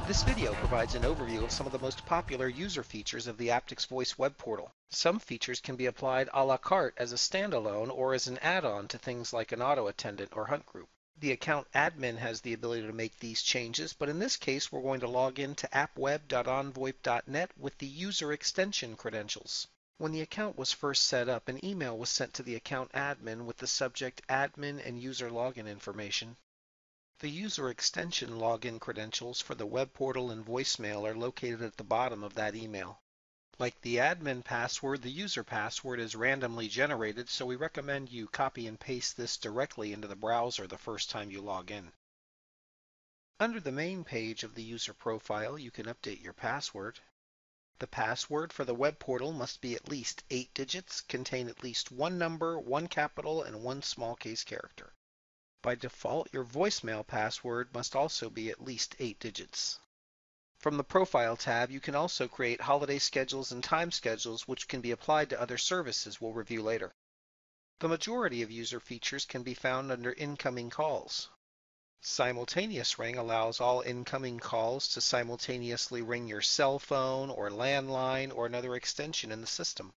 This video provides an overview of some of the most popular user features of the ApptixVoice Web Portal. Some features can be applied a la carte as a standalone or as an add-on to things like an auto attendant or hunt group. The account admin has the ability to make these changes, but in this case we're going to log in to appweb.onvoip.net with the user extension credentials. When the account was first set up, an email was sent to the account admin with the subject admin and user login information. The user extension login credentials for the web portal and voicemail are located at the bottom of that email. Like the admin password, the user password is randomly generated, so we recommend you copy and paste this directly into the browser the first time you log in. Under the main page of the user profile, you can update your password. The password for the web portal must be at least 8 digits, contain at least one number, one capital, and one small case character. By default, your voicemail password must also be at least 8 digits. From the Profile tab, you can also create holiday schedules and time schedules which can be applied to other services we'll review later. The majority of user features can be found under Incoming Calls. Simultaneous Ring allows all incoming calls to simultaneously ring your cell phone or landline or another extension in the system.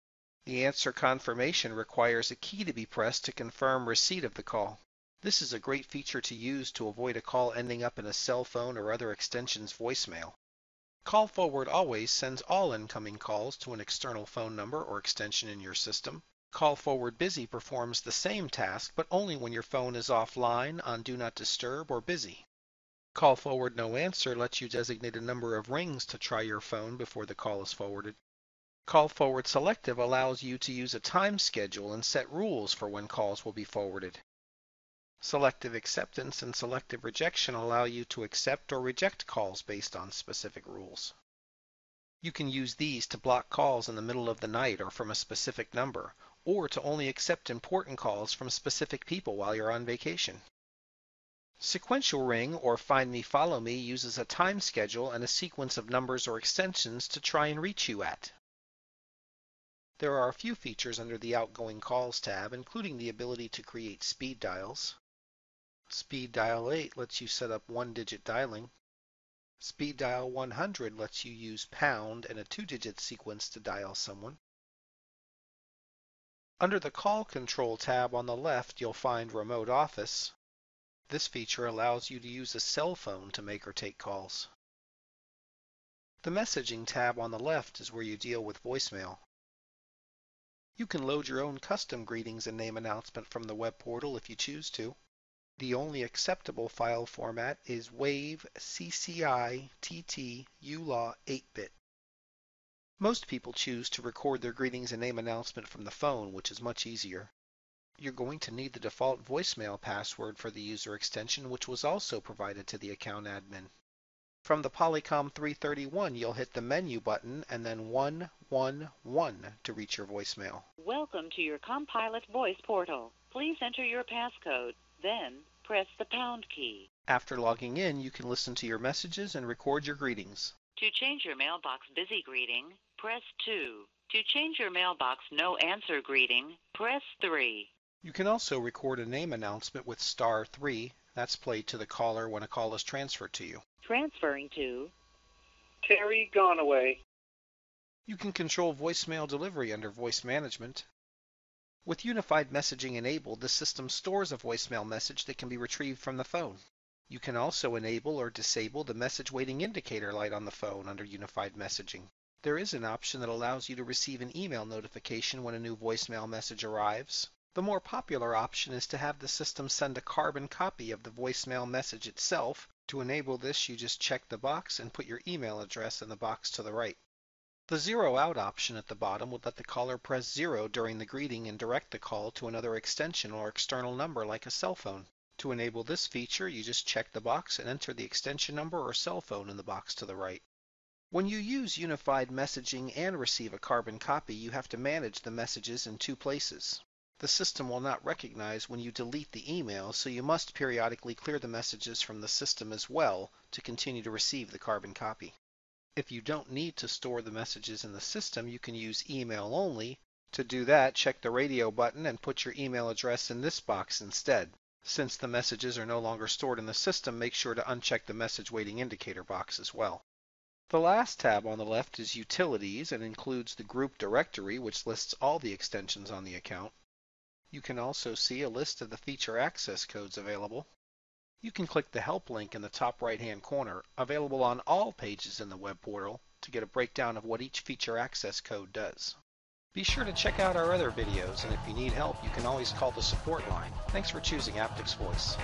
The answer confirmation requires a key to be pressed to confirm receipt of the call. This is a great feature to use to avoid a call ending up in a cell phone or other extension's voicemail. Call Forward Always sends all incoming calls to an external phone number or extension in your system. Call Forward Busy performs the same task, but only when your phone is offline, on Do Not Disturb, or busy. Call Forward No Answer lets you designate a number of rings to try your phone before the call is forwarded. Call Forward Selective allows you to use a time schedule and set rules for when calls will be forwarded. Selective acceptance and selective rejection allow you to accept or reject calls based on specific rules. You can use these to block calls in the middle of the night or from a specific number, or to only accept important calls from specific people while you're on vacation. Sequential Ring or Find Me Follow Me uses a time schedule and a sequence of numbers or extensions to try and reach you at. There are a few features under the Outgoing Calls tab, including the ability to create speed dials. Speed Dial 8 lets you set up one-digit dialing. Speed Dial 100 lets you use pound and a 2-digit sequence to dial someone. Under the Call Control tab on the left, you'll find Remote Office. This feature allows you to use a cell phone to make or take calls. The Messaging tab on the left is where you deal with voicemail. You can load your own custom greetings and name announcement from the web portal if you choose to. The only acceptable file format is WAV CCI TT ULAW 8-bit. Most people choose to record their greetings and name announcement from the phone, which is much easier. You're going to need the default voicemail password for the user extension, which was also provided to the account admin. From the Polycom 331, you'll hit the menu button and then 111 to reach your voicemail. Welcome to your Compilot voice portal. Please enter your passcode, then press the pound key. After logging in, you can listen to your messages and record your greetings. To change your mailbox busy greeting, press 2. To change your mailbox no answer greeting, press 3. You can also record a name announcement with *3. That's played to the caller when a call is transferred to you. Transferring to Terry Gonaway. You can control voicemail delivery under Voice Management. With unified messaging enabled, the system stores a voicemail message that can be retrieved from the phone. You can also enable or disable the message waiting indicator light on the phone under unified messaging. There is an option that allows you to receive an email notification when a new voicemail message arrives. The more popular option is to have the system send a carbon copy of the voicemail message itself. To enable this, you just check the box and put your email address in the box to the right. The zero out option at the bottom would let the caller press 0 during the greeting and direct the call to another extension or external number like a cell phone. To enable this feature, you just check the box and enter the extension number or cell phone in the box to the right. When you use unified messaging and receive a carbon copy, you have to manage the messages in two places. The system will not recognize when you delete the email, so you must periodically clear the messages from the system as well to continue to receive the carbon copy. If you don't need to store the messages in the system, you can use email only. To do that, check the radio button and put your email address in this box instead. Since the messages are no longer stored in the system, make sure to uncheck the message waiting indicator box as well. The last tab on the left is Utilities and includes the group directory, which lists all the extensions on the account. You can also see a list of the feature access codes available. You can click the Help link in the top right-hand corner, available on all pages in the web portal, to get a breakdown of what each feature access code does. Be sure to check out our other videos, and if you need help, you can always call the support line. Thanks for choosing ApptixVoice.